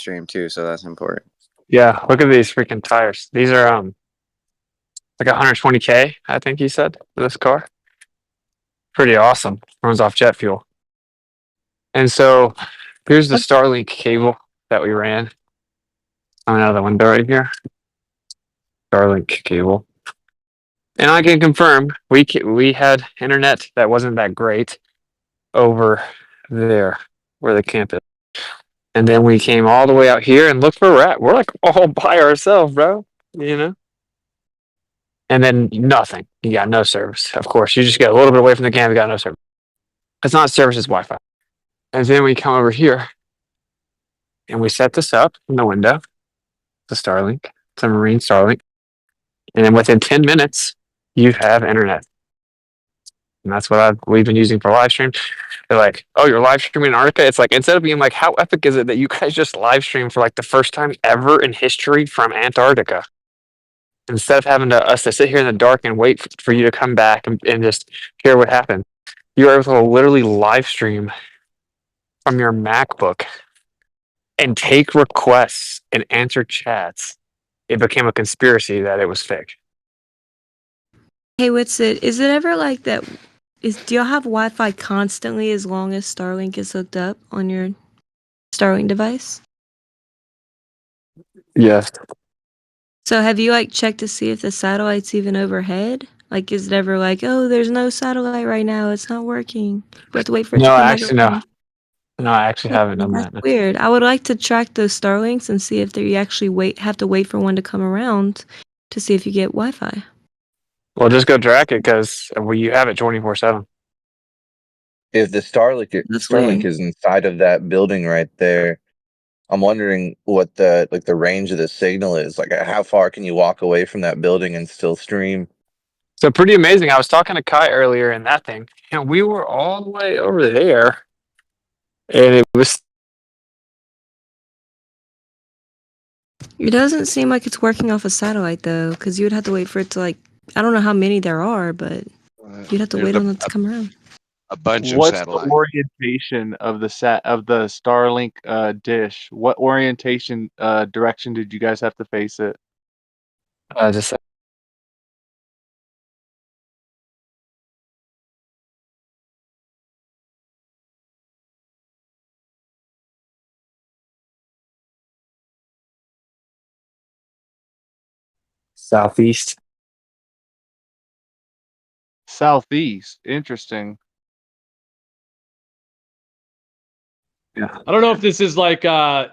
stream too, so that's important. Yeah, look at these freaking tires. These are like 120K, I think he said, for this car. Pretty awesome. Runs off jet fuel. And so here's the Starlink cable that we ran. Coming out of the window right here. Starlink cable. And I can confirm we had internet that wasn't that great over there where the camp is. And then we came all the way out here and look where we're at. We're like all by ourselves, bro. You know? And then nothing. You got no service. Of course, you just get a little bit away from the camp, you got no service. It's not service, it's Wi-Fi. And then we come over here and we set this up in the window, the Starlink. It's a Marine Starlink. And then within 10 minutes, you have internet. And that's what we've been using for live stream. They're like, oh, you're live streaming Antarctica? It's like, instead of being like, how epic is it that you guys just live stream for like the first time ever in history from Antarctica? Instead of having us to sit here in the dark and wait for you to come back and just hear what happened, you are able to literally live stream from your MacBook and take requests and answer chats. It became a conspiracy that it was fake. Hey, what's it? Is it ever like that? Do y'all have Wi-Fi constantly as long as Starlink is hooked up on your Starlink device? Yes. So have you like checked to see if the satellite's even overhead? Like, is it ever like, oh, there's no satellite right now, it's not working. We have to wait for it to No, come actually, back no. on. No, I actually haven't done That's that. weird. I would like to track those Starlinks and see if you actually have to wait for one to come around to see if you get Wi-Fi. Well, just go track it because you have it 24/7. If the That's Starlink weird. is inside of that building right there, I'm wondering what the range of the signal is. Like, how far can you walk away from that building and still stream? So pretty amazing. I was talking to Kai earlier in that thing, and we were all the way over there, and it was. It doesn't seem like it's working off a satellite though, because you would have to wait for it to like. I don't know how many there are, but you'd have to wait on it to come around. A bunch of What's the satellites. orientation of the Starlink dish? What orientation direction did you guys have to face it? Just southeast. Southeast. Interesting. Yeah. I don't know if this is like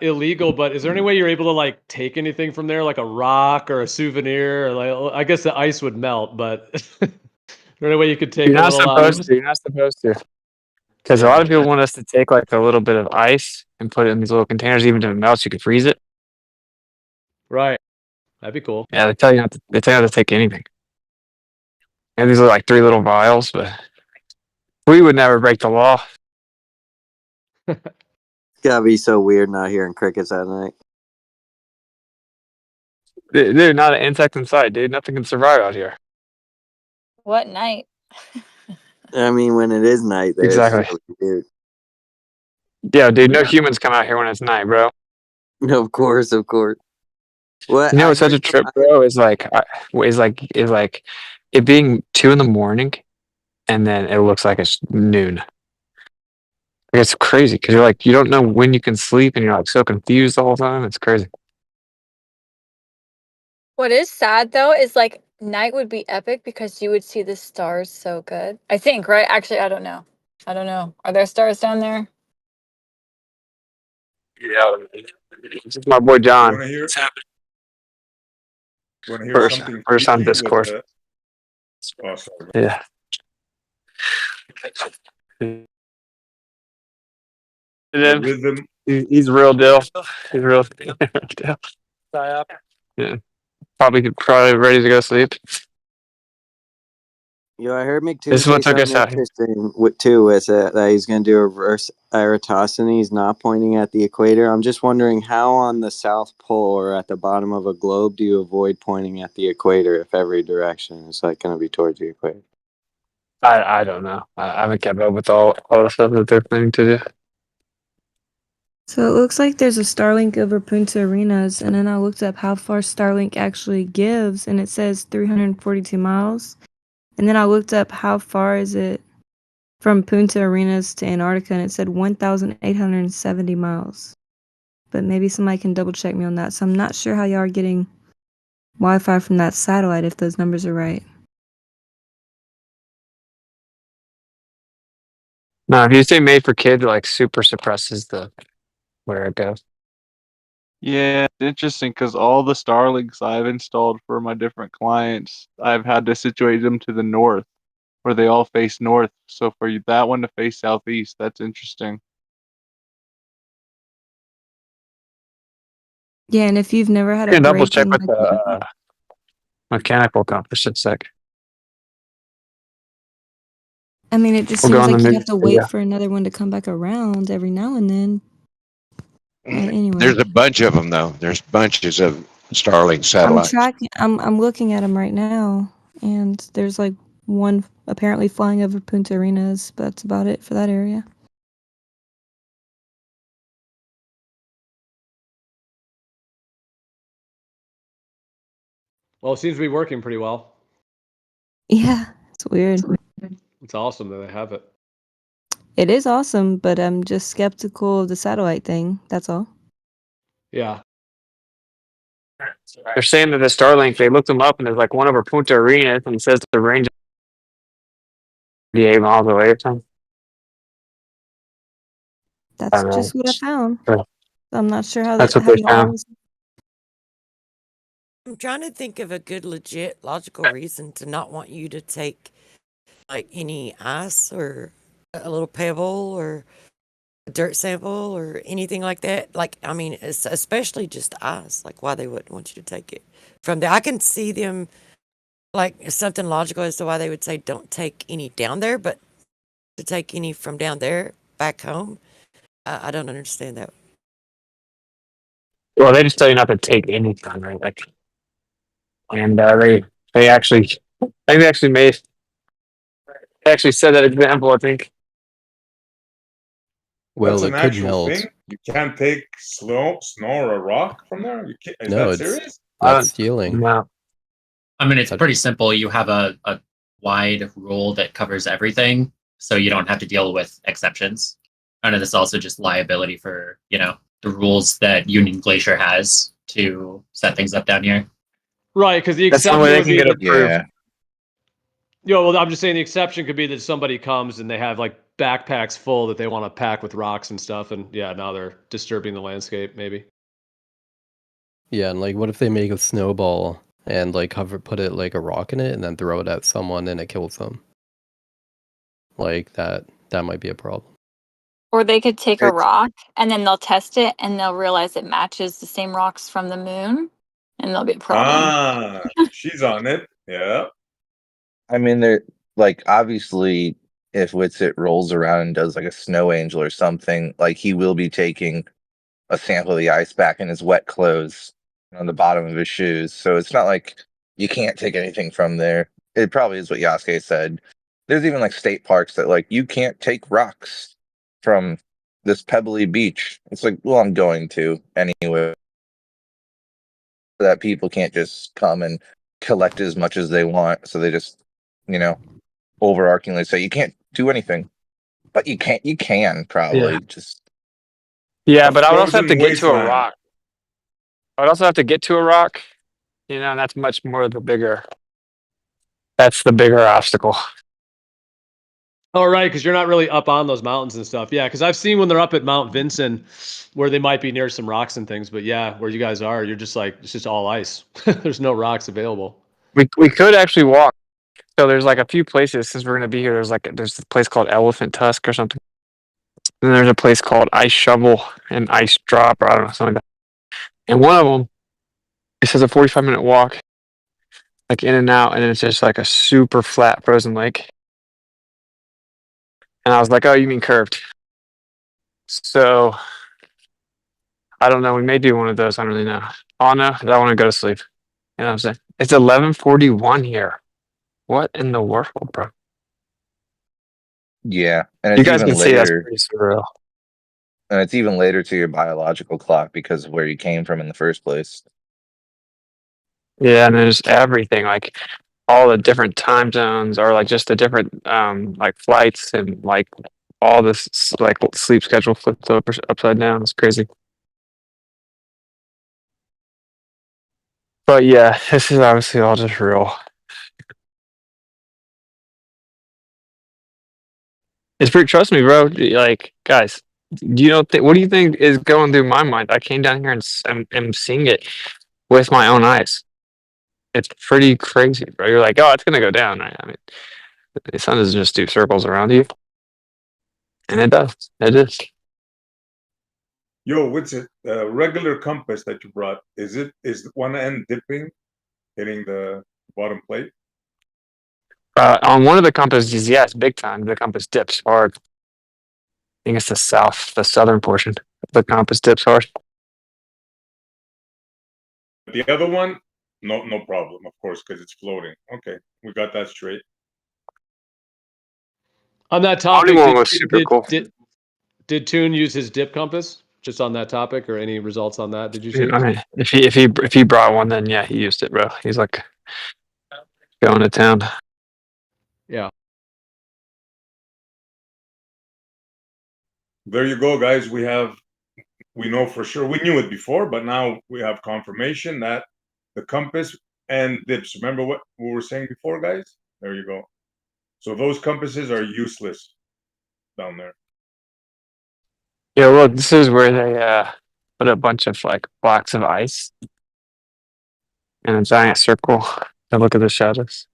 illegal, but is there any way you're able to like take anything from there, like a rock or a souvenir? Or like, I guess the ice would melt, but is there any way you could take You're a not little? supposed to. You're not supposed to. Because a lot of people want us to take like a little bit of ice and put it in these little containers, even if it melts, you could freeze it. Right, that'd be cool. Yeah, they tell you not to. They tell you not to take anything. And these are like 3 little vials, but we would never break the law. It's gotta be so weird not hearing crickets at night. Dude, not an insect inside, dude. Nothing can survive out here. What night? I mean, when it is night, there, Exactly. it's really weird. Yeah, dude. No humans come out here when it's night, bro. Of course, of course. What You know what's such a trip, bro? Is like it being 2 a.m. and then it looks like it's noon. Like, it's crazy because you're like you don't know when you can sleep and you're like so confused the whole time. It's crazy. What is sad though is like night would be epic because you would see the stars so good. I think, right? Actually, I don't know. I don't know. Are there stars down there? Yeah, this is my boy John. Wanna hear? What's happening? Wanna hear something First on freaky with Discord. oh, sorry. Yeah. The rhythm. He's real deal. He's real deal. Yeah. Probably ready to go sleep. You know, I heard McToo This is say what took us something out here. interesting too, with that he's going to do a reverse Eratosthenes, he's not pointing at the equator. I'm just wondering how on the South Pole or at the bottom of a globe do you avoid pointing at the equator if every direction is like going to be towards the equator? I don't know. I haven't kept up with all the stuff that they're planning to do. So it looks like there's a Starlink over Punta Arenas, and then I looked up how far Starlink actually gives, and it says 342 miles. And then I looked up how far is it from Punta Arenas to Antarctica, and it said 1,870 miles. But maybe somebody can double check me on that. So I'm not sure how y'all are getting Wi-Fi from that satellite if those numbers are right. No, if you say made for kids, like super suppresses the where it goes. Yeah, it's interesting because all the Starlinks I've installed for my different clients, I've had to situate them to the north, where they all face north. So for that one to face southeast, that's interesting. Yeah, and if you've never had You a can double break check in with like the mechanical compass. It's like I mean, it just we'll go seems on the like you'd movie. have to wait Yeah. for another one to come back around every now and then. Anyway, There's a bunch of them though. There's bunches of Starlink satellites. I'm looking at them right now, and there's like one apparently flying over Punta Arenas, but that's about it for that area. Well, it seems to be working pretty well. Yeah, it's weird. It's awesome that they have it. It is awesome, but I'm just skeptical of the satellite thing. That's all. Yeah. They're saying that the Starlink, they looked them up and there's like one over Punta Arenas and it says the range is 38 miles away or something. I That's don't know. just what I found. But So I'm not sure how that's that what how they y'all found. always. I'm trying to think of a good, legit, logical reason to not want you to take like any ice or a little pebble or a dirt sample or anything like that. Like, I mean, especially just ice. Like, why they wouldn't want you to take it from there. I can see them like something logical as to why they would say don't take any down there, but to take any from down there back home, I don't understand that. Well, they just tell you not to take anything, right? Like, and they actually, I think they actually made, they actually said that example, I think. That's Well, an it could actual melt. thing. You can't take snow or a rock from there. You can't, is No, that it's serious? that's stealing. No. I mean, it's That- pretty simple. You have a wide rule that covers everything, so you don't have to deal with exceptions. And it's also just liability for, the rules that Union Glacier has to set things up down here. Right, because the That's the only way exception they would can be get that approved. Yeah. well, I'm just saying the exception could be that somebody comes and they have like backpacks full that they want to pack with rocks and stuff, and yeah, now they're disturbing the landscape, maybe. Yeah, and like, what if they make a snowball and like put it like a rock in it and then throw it at someone and it kills them? Like that might be a problem. Or they could take a It's rock and then they'll test it and they'll realize it matches the same rocks from the moon and there'll be a problem. She's on it. Yeah. I mean, they're like obviously, if Witsit rolls around and does like a snow angel or something, like he will be taking a sample of the ice back in his wet clothes on the bottom of his shoes. So it's not like you can't take anything from there. It probably is what Yasuke said. There's even like state parks that like you can't take rocks from this pebbly beach. It's like, well, I'm going to anyway. That people can't just come and collect as much as they want. So they just, you know, overarchingly say you can't do anything. But you can Yeah. probably just Yeah, A but I would also have to frozen get to a wasteland. rock. I would also have to get to a rock, and that's much more that's the bigger obstacle. Oh, right, because you're not really up on those mountains and stuff. Yeah, because I've seen when they're up at Mount Vinson where they might be near some rocks and things, but yeah, where you guys are, you're just like, it's just all ice. There's no rocks available. We could actually walk. So there's like a few places since we're gonna be here. There's a place called Elephant Tusk or something. And there's a place called Ice Shovel and Ice Drop or I don't know something like that. And one of them, it says a 45-minute walk, like in and out, and it's just like a super flat frozen lake. And I was like, oh, you mean curved? So I don't know. We may do one of those. I don't really know. Oh no, 'cause I want to go to sleep. You know what I'm saying? It's 11:41 here. What in the world, bro? yeah. And You it's guys can even see that's later. pretty surreal. And it's even later to your biological clock because of where you came from in the first place. Yeah, and there's everything like all the different time zones or like just the different like flights and like all this like sleep schedule flipped over upside down. It's crazy. But yeah, this is obviously all just real. It's pretty. Trust me, bro. Like, guys, you don't think? What do you think is going through my mind? I came down here and am seeing it with my own eyes. It's pretty crazy, bro. You're like, oh, it's gonna go down, right? I mean, the sun doesn't just do circles around you, and it does. It is. Yo, what's it? Regular compass that you brought, is one end dipping, hitting the bottom plate? On one of the compasses, yes, big time. The compass dips hard. I think it's the southern portion. The compass dips hard. The other one, no problem, of course, because it's floating. Okay, we got that straight. On that Only topic, one was super cool. did Toon use his dip compass just on that topic, or any results on that? Did you see? I mean, if he brought one, then yeah, he used it, bro. He's like going to town. Yeah. There you go, guys. We know for sure. We knew it before, but now we have confirmation that the compass and dips. Remember what we were saying before, guys? There you go. So those compasses are useless down there. Yeah, well, this is where they put a bunch of like blocks of ice in a giant circle to look at the shadows.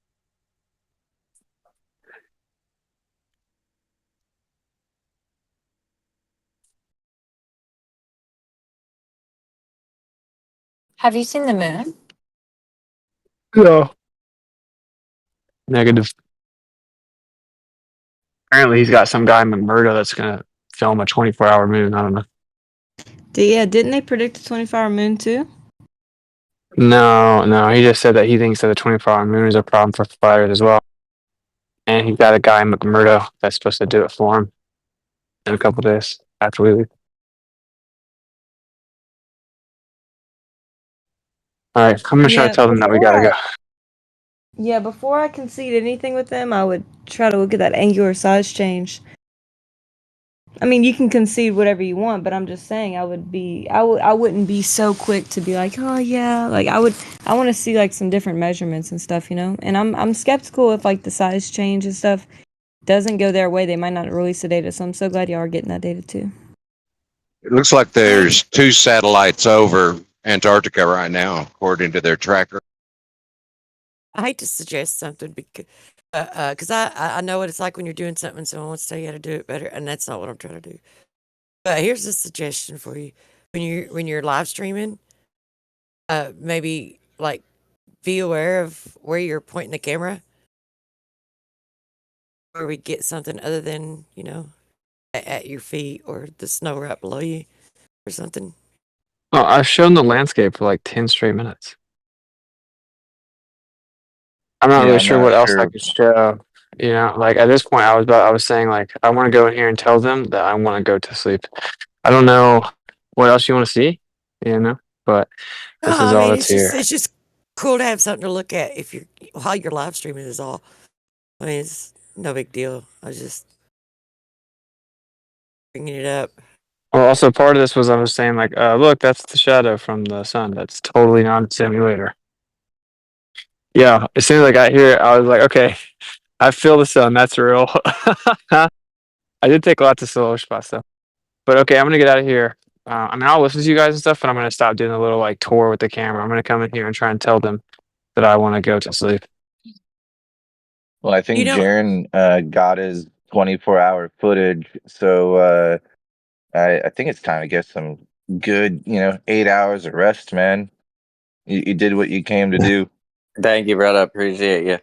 Have you seen the moon? No. Negative. Apparently, he's got some guy in McMurdo that's gonna film a 24-hour moon. I don't know. Yeah, didn't they predict a 24-hour moon too? No. He just said that he thinks that the 24-hour moon is a problem for fires as well, and he's got a guy in McMurdo that's supposed to do it for him in a couple days after we leave. All right, I'm gonna try to tell them that we gotta go. Yeah, before I concede anything with them, I would try to look at that angular size change. I mean, you can concede whatever you want, but I'm just saying I wouldn't be so quick to be like, "Oh yeah." Like I want to see like some different measurements and stuff, you know? And I'm skeptical if like the size change and stuff doesn't go their way, they might not release the data. So I'm so glad y'all are getting that data too. It looks like there's 2 satellites over Antarctica right now, according to their tracker. I hate to suggest something because I know what it's like when you're doing something and someone wants to tell you how to do it better, and that's not what I'm trying to do. But here's a suggestion for you: when you're live streaming, maybe like be aware of where you're pointing the camera, where we get something other than at your feet or the snow right below you or something. Oh, I've shown the landscape for like 10 straight minutes. I'm not Yeah, really I'm sure not what else I sure. could show. You know, like at this point, I was saying like I want to go in here and tell them that I want to go to sleep. I don't know what else you want to see, you know, but No, this is I all mean that's here. it's just cool to have something to look at if you're while you're live streaming is all. I mean it's no big deal. I was just bringing it up. Well, also part of this was I was saying like, look, that's the shadow from the sun. That's totally not a simulator. Yeah, as soon as I got here, I was like, okay, I feel the sun. That's real. I did take lots of solo spots though. But okay, I'm gonna get out of here. I mean, I'll listen to you guys and stuff, but I'm gonna stop doing a little like tour with the camera. I'm gonna come in here and try and tell them that I want to go to sleep. Well, I You think don't Jaren got his 24-hour footage, so I think it's time to get some good, 8 hours of rest, man. You did what you came to do. Thank you, brother. Appreciate you.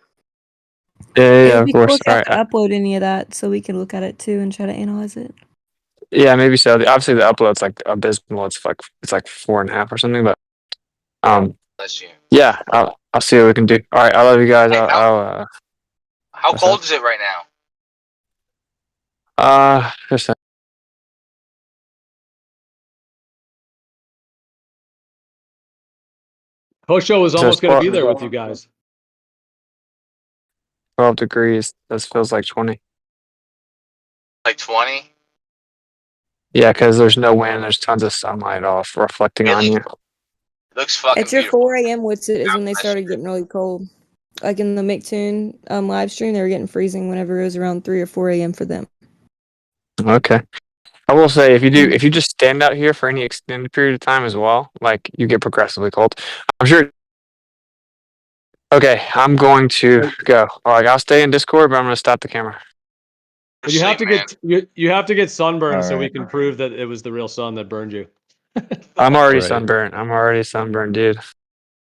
It Yeah, would of be cool course. if you All have right. to upload any of that so we can look at it too and try to analyze it. Yeah, maybe so. Obviously, the upload's like abysmal. It's like 4.5 or something. But Bless you. yeah, I'll see what we can do. All right, I love you guys. Hey, how What's that? cold is it right now? Just Post show was So almost it's going to be there with you guys. 12 degrees. This feels like 20. Like 20? Yeah, because there's no wind. There's tons of sunlight off reflecting on you. Looks fucking At your beautiful. 4 a.m. what's it is when they Nice started shirt. getting really cold. Like in the Micktoon live stream, they were getting freezing whenever it was around 3 or 4 a.m. for them. Okay. I will say if you just stand out here for any extended period of time as well, like you get progressively cold. I'm sure. Okay, I'm going to go. Like I'll stay in Discord, but I'm going to stop the camera. But you have to man. get you have to get sunburned so we Alright. can prove that it was the real sun that burned you. I'm already Right. sunburned. I'm already sunburned, dude.